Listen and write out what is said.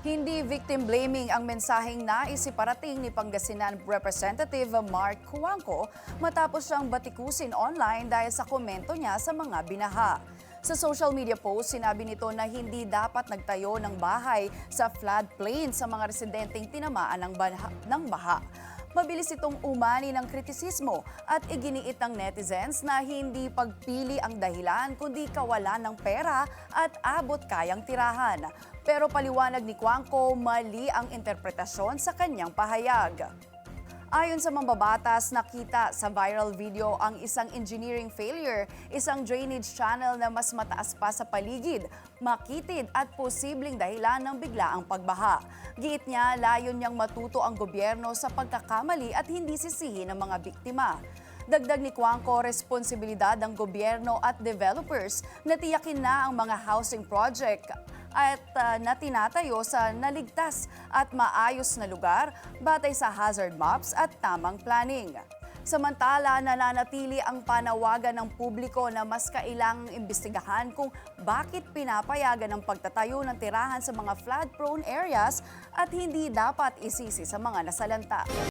Hindi victim blaming ang mensaheng nais iparating ni Pangasinan Representative Mark Cuangco matapos siyang batikusin online dahil sa komento niya sa mga binaha. Sa social media post, sinabi nito na hindi dapat nagtayo ng bahay sa floodplain sa mga residenteng tinamaan ng baha. Mabilis itong umani ng kritisismo at iginiit ng netizens na hindi pagpili ang dahilan kundi kawalan ng pera at abot kayang tirahan. Pero paliwanag ni Cuangco, mali ang interpretasyon sa kanyang pahayag. Ayon sa mambabatas, nakita sa viral video ang isang engineering failure, isang drainage channel na mas mataas pa sa paligid, makitid at posibleng dahilan ng biglaang pagbaha. Giit niya, layon niyang matuto ang gobyerno sa pagkakamali at hindi sisihin ng mga biktima. Dagdag ni Cuangco, responsibilidad ng gobyerno at developers na tiyakin na ang mga housing project at na tinatayo sa naligtas at maayos na lugar batay sa hazard maps at tamang planning. Samantala, nananatili ang panawagan ng publiko na mas kailangang imbestigahan kung bakit pinapayagan ang pagtatayo ng tirahan sa mga flood-prone areas at hindi dapat isisi sa mga nasalanta.